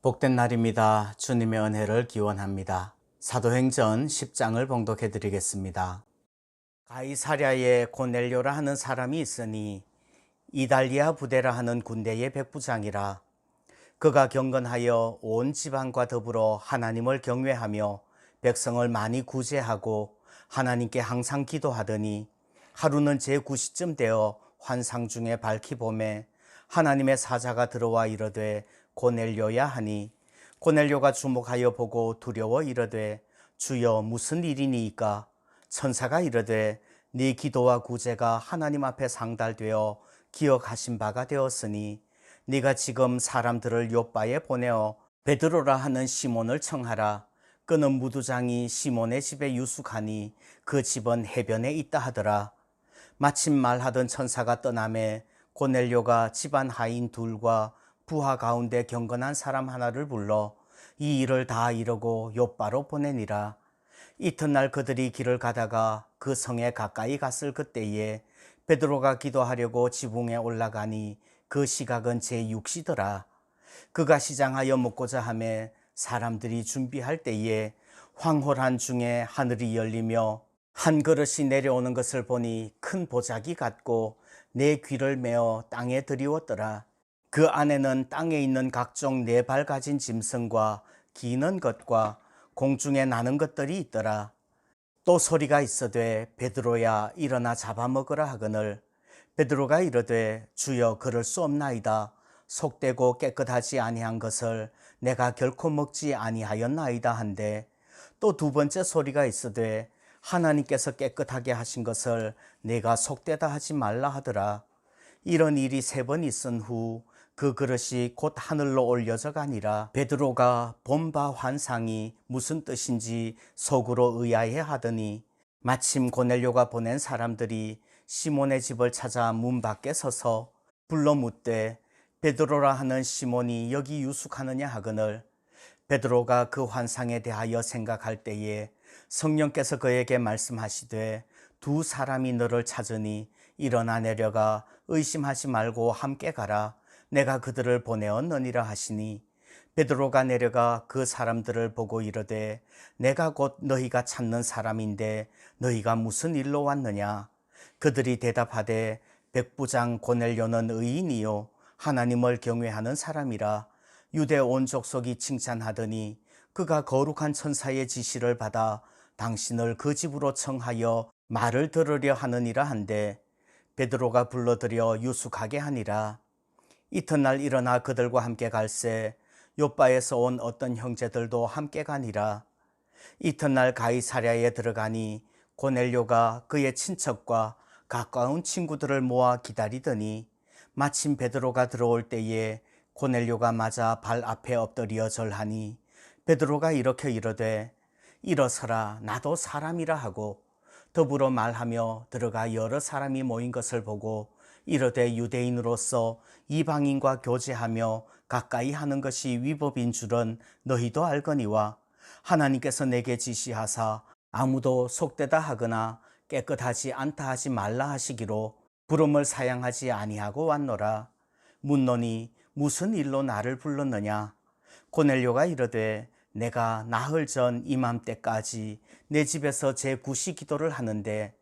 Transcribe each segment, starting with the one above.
복된 날입니다. 주님의 은혜를 기원합니다. 사도행전 10장을 봉독해 드리겠습니다. 가이사랴에 고넬료라 하는 사람이 있으니 이달리아 부대라 하는 군대의 백부장이라. 그가 경건하여 온 지방과 더불어 하나님을 경외하며 백성을 많이 구제하고 하나님께 항상 기도하더니 하루는 제9시쯤 되어 환상 중에 밝히 보매 하나님의 사자가 들어와 이르되 고넬료야 하니, 고넬료가 주목하여 보고 두려워 이르되 주여 무슨 일이니이까? 천사가 이르되 네 기도와 구제가 하나님 앞에 상달되어 기억하신 바가 되었으니 네가 지금 사람들을 요바에 보내어 베드로라 하는 시몬을 청하라. 그는 무두장이 시몬의 집에 유숙하니 그 집은 해변에 있다 하더라. 마침 말하던 천사가 떠나매 고넬료가 집안 하인 둘과 부하 가운데 경건한 사람 하나를 불러 이 일을 다 이루고 요바로 보내니라. 이튿날 그들이 길을 가다가 그 성에 가까이 갔을 그때에 베드로가 기도하려고 지붕에 올라가니 그 시각은 제6시더라. 그가 시장하여 묻고자 하매 사람들이 준비할 때에 황홀한 중에 하늘이 열리며 한 그릇이 내려오는 것을 보니 큰 보자기 같고 내 귀를 메어 땅에 들이웠더라. 그 안에는 땅에 있는 각종 4발 가진 짐승과 기는 것과 공중에 나는 것들이 있더라. 또 소리가 있어되 베드로야 일어나 잡아먹으라 하거늘 베드로가 이르되 주여 그럴 수 없나이다. 속되고 깨끗하지 아니한 것을 내가 결코 먹지 아니하였나이다 한데, 또 두 번째 소리가 있어되 하나님께서 깨끗하게 하신 것을 내가 속되다 하지 말라 하더라. 이런 일이 3번 있은 후 그 그릇이 곧 하늘로 올려져 가니라. 베드로가 본 바 환상이 무슨 뜻인지 속으로 의아해 하더니 마침 고넬료가 보낸 사람들이 시몬의 집을 찾아 문 밖에 서서 불러 묻되 베드로라 하는 시몬이 여기 유숙하느냐 하거늘, 베드로가 그 환상에 대하여 생각할 때에 성령께서 그에게 말씀하시되 두 사람이 너를 찾으니 일어나 내려가 의심하지 말고 함께 가라. 내가 그들을 보내었느니라 하시니 베드로가 내려가 그 사람들을 보고 이르되 내가 곧 너희가 찾는 사람인데 너희가 무슨 일로 왔느냐? 그들이 대답하되 백부장 고넬료는 의인이요 하나님을 경외하는 사람이라. 유대 온 족속이 칭찬하더니 그가 거룩한 천사의 지시를 받아 당신을 그 집으로 청하여 말을 들으려 하느니라 한데 베드로가 불러들여 유숙하게 하니라. 이튿날 일어나 그들과 함께 갈새 요바에서 온 어떤 형제들도 함께 가니라. 이튿날 가이사랴에 들어가니 고넬료가 그의 친척과 가까운 친구들을 모아 기다리더니 마침 베드로가 들어올 때에 고넬료가 맞아 발 앞에 엎드려 절하니 베드로가 이렇게 이르되 일어서라 나도 사람이라 하고 더불어 말하며 들어가 여러 사람이 모인 것을 보고 이르되 유대인으로서 이방인과 교제하며 가까이 하는 것이 위법인 줄은 너희도 알거니와 하나님께서 내게 지시하사 아무도 속되다 하거나 깨끗하지 않다 하지 말라 하시기로 부름을 사양하지 아니하고 왔노라. 묻노니 무슨 일로 나를 불렀느냐? 고넬료가 이르되 내가 나흘 전 이맘때까지 내 집에서 제9시 기도를 하는데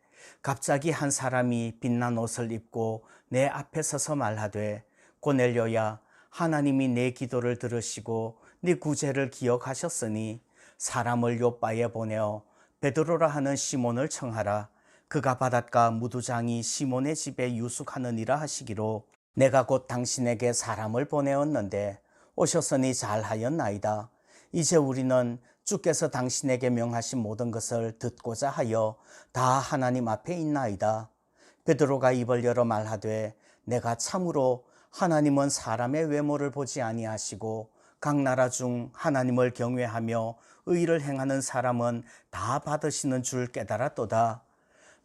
갑자기 한 사람이 빛난 옷을 입고 내 앞에 서서 말하되 고넬료야 하나님이 내 기도를 들으시고 네 구제를 기억하셨으니 사람을 요바에 보내어 베드로라 하는 시몬을 청하라. 그가 바닷가 무두장이 시몬의 집에 유숙하느니라 하시기로 내가 곧 당신에게 사람을 보내었는데 오셨으니 잘하였나이다. 이제 우리는 주께서 당신에게 명하신 모든 것을 듣고자 하여 다 하나님 앞에 있나이다. 베드로가 입을 열어 말하되 내가 참으로 하나님은 사람의 외모를 보지 아니하시고 각 나라 중 하나님을 경외하며 의를 행하는 사람은 다 받으시는 줄 깨달았도다.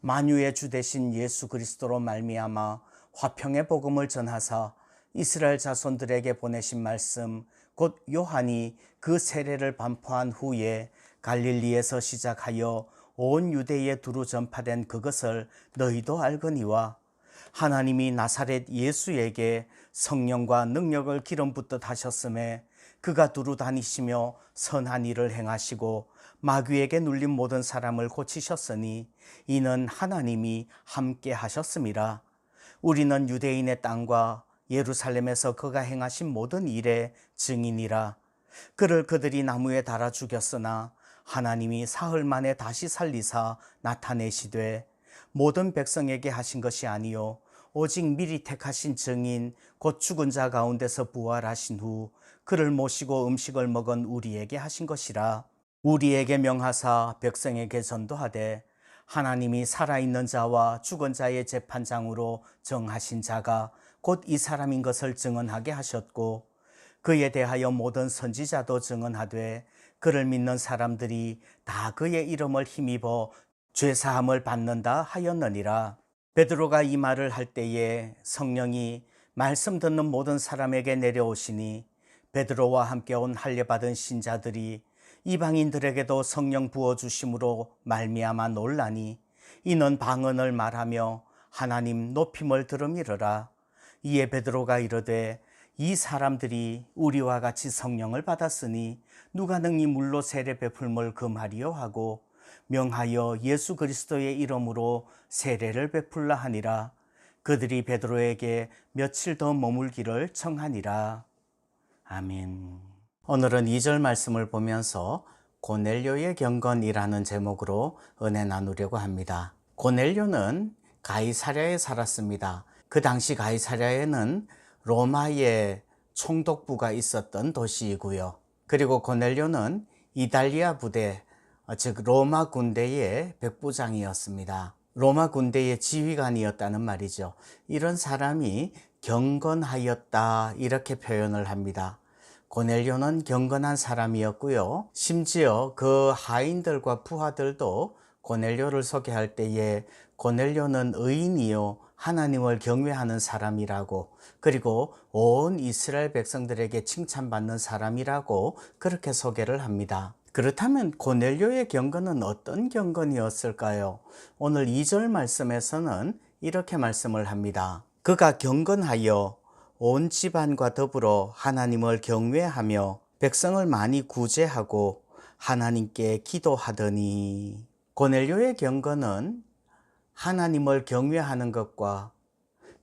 만유의 주 되신 예수 그리스도로 말미암아 화평의 복음을 전하사 이스라엘 자손들에게 보내신 말씀 곧 요한이 그 세례를 반포한 후에 갈릴리에서 시작하여 온 유대에 두루 전파된 그것을 너희도 알거니와 하나님이 나사렛 예수에게 성령과 능력을 기름 붓듯 하셨음에 그가 두루 다니시며 선한 일을 행하시고 마귀에게 눌린 모든 사람을 고치셨으니 이는 하나님이 함께 하셨음이라. 우리는 유대인의 땅과 예루살렘에서 그가 행하신 모든 일의 증인이라. 그를 그들이 나무에 달아 죽였으나 하나님이 사흘 만에 다시 살리사 나타내시되 모든 백성에게 하신 것이 아니요 오직 미리 택하신 증인 곧 죽은 자 가운데서 부활하신 후 그를 모시고 음식을 먹은 우리에게 하신 것이라. 우리에게 명하사 백성에게 전도하되 하나님이 살아있는 자와 죽은 자의 재판장으로 정하신 자가 곧 이 사람인 것을 증언하게 하셨고 그에 대하여 모든 선지자도 증언하되 그를 믿는 사람들이 다 그의 이름을 힘입어 죄사함을 받는다 하였느니라. 베드로가 이 말을 할 때에 성령이 말씀 듣는 모든 사람에게 내려오시니 베드로와 함께 온 할례받은 신자들이 이방인들에게도 성령 부어주심으로 말미암아 놀라니 이는 방언을 말하며 하나님 높임을 들음이러라. 이에 베드로가 이르되 이 사람들이 우리와 같이 성령을 받았으니 누가 능히 물로 세례 베풀물 금하리요 하고 명하여 예수 그리스도의 이름으로 세례를 베풀라 하니라. 그들이 베드로에게 며칠 더 머물기를 청하니라. 아멘. 오늘은 2절 말씀을 보면서 고넬료의 경건이라는 제목으로 은혜 나누려고 합니다. 고넬료는 가이사랴에 살았습니다. 그 당시 가이사랴에는 로마의 총독부가 있었던 도시이고요. 그리고 고넬료는 이달리아 부대, 즉 로마 군대의 백부장이었습니다. 로마 군대의 지휘관이었다는 말이죠. 이런 사람이 경건하였다 이렇게 표현을 합니다. 고넬료는 경건한 사람이었고요. 심지어 그 하인들과 부하들도 고넬료를 소개할 때에 고넬료는 의인이요 하나님을 경외하는 사람이라고, 그리고 온 이스라엘 백성들에게 칭찬받는 사람이라고 그렇게 소개를 합니다. 그렇다면 고넬료의 경건은 어떤 경건이었을까요? 오늘 2절 말씀에서는 이렇게 말씀을 합니다. 그가 경건하여 온 집안과 더불어 하나님을 경외하며 백성을 많이 구제하고 하나님께 기도하더니. 고넬료의 경건은 하나님을 경외하는 것과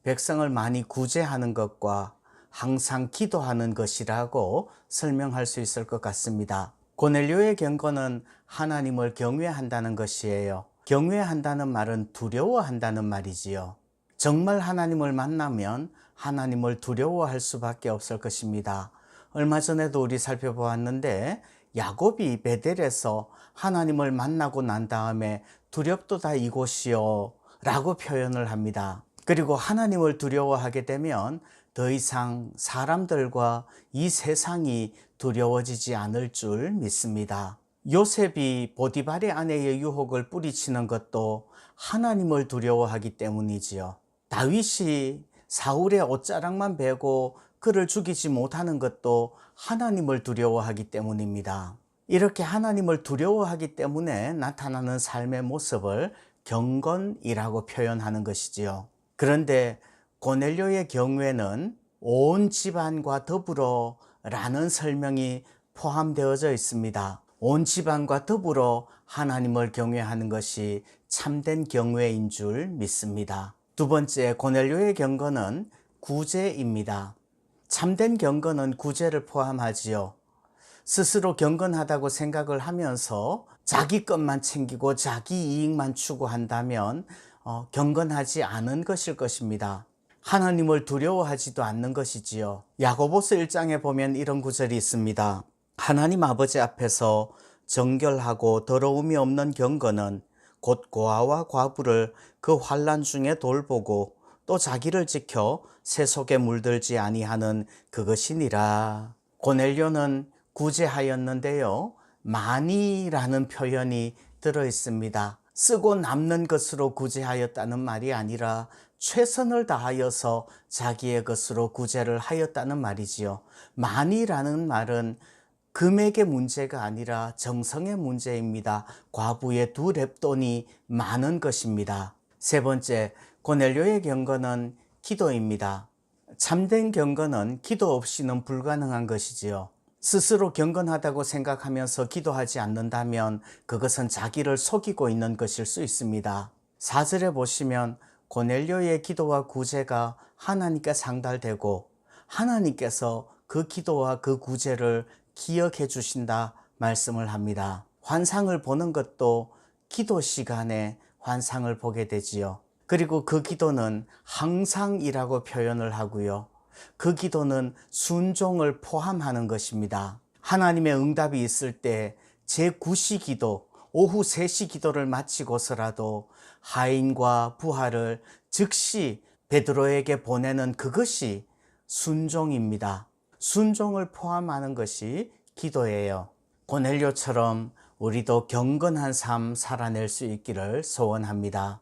백성을 많이 구제하는 것과 항상 기도하는 것이라고 설명할 수 있을 것 같습니다. 고넬료의 경건은 하나님을 경외한다는 것이에요. 경외한다는 말은 두려워한다는 말이지요. 정말 하나님을 만나면 하나님을 두려워할 수밖에 없을 것입니다. 얼마 전에도 우리 살펴보았는데 야곱이 베델에서 하나님을 만나고 난 다음에 두렵도다 이곳이요 라고 표현을 합니다. 그리고 하나님을 두려워하게 되면 더 이상 사람들과 이 세상이 두려워지지 않을 줄 믿습니다. 요셉이 보디발의 아내의 유혹을 뿌리치는 것도 하나님을 두려워하기 때문이지요. 다윗이 사울의 옷자락만 베고 그를 죽이지 못하는 것도 하나님을 두려워하기 때문입니다. 이렇게 하나님을 두려워하기 때문에 나타나는 삶의 모습을 경건이라고 표현하는 것이지요. 그런데 고넬료의 경우에는 온 집안과 더불어 라는 설명이 포함되어져 있습니다. 온 집안과 더불어 하나님을 경외하는 것이 참된 경외인 줄 믿습니다. 두 번째, 고넬료의 경건은 구제입니다. 참된 경건은 구제를 포함하지요. 스스로 경건하다고 생각을 하면서 자기 것만 챙기고 자기 이익만 추구한다면 경건하지 않은 것일 것입니다. 하나님을 두려워하지도 않는 것이지요. 야고보서 1장에 보면 이런 구절이 있습니다. 하나님 아버지 앞에서 정결하고 더러움이 없는 경건은 곧 고아와 과부를 그 환난 중에 돌보고 또 자기를 지켜 새 속에 물들지 아니하는 그것이니라. 고넬료는 구제하였는데요, 많이라는 표현이 들어 있습니다. 쓰고 남는 것으로 구제하였다는 말이 아니라 최선을 다하여서 자기의 것으로 구제를 하였다는 말이지요. 많이라는 말은 금액의 문제가 아니라 정성의 문제입니다. 과부의 2렙돈이 많은 것입니다. 세 번째, 고넬료의 경건은 기도입니다. 참된 경건은 기도 없이는 불가능한 것이지요. 스스로 경건하다고 생각하면서 기도하지 않는다면 그것은 자기를 속이고 있는 것일 수 있습니다. 4절에 보시면 고넬료의 기도와 구제가 하나님께 상달되고 하나님께서 그 기도와 그 구제를 기억해 주신다 말씀을 합니다. 환상을 보는 것도 기도 시간에 환상을 보게 되지요. 그리고 그 기도는 항상이라고 표현을 하고요. 그 기도는 순종을 포함하는 것입니다. 하나님의 응답이 있을 때 제9시 기도, 오후 3시 기도를 마치고서라도 하인과 부하를 즉시 베드로에게 보내는 그것이 순종입니다. 순종을 포함하는 것이 기도예요. 고넬료처럼 우리도 경건한 삶 살아낼 수 있기를 소원합니다.